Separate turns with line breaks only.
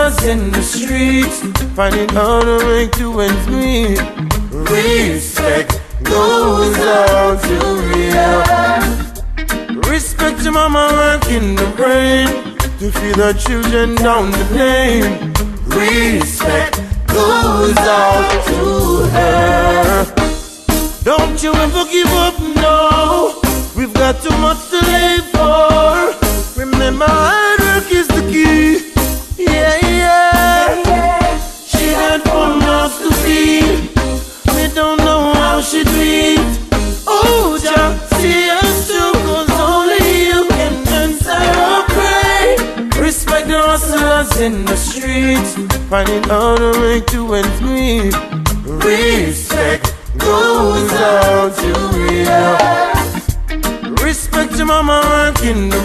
hustlers in the streets, finding how to make two ends meet. Respect goes out to you. Respect your mama working the brain to feed the children down the lane. Respect goes out to her. Don't you ever give up, no. We've got too much to live for. Remember, hard work is the key. Yeah, yeah. She got 4 mouths to feed. We don't know how she do it. Oh, just see us through, 'cause only you can answer her prayer. Respect the hustlers in the streets, finding how to make two ends meet. Respect goes out to you. Respect your mama working the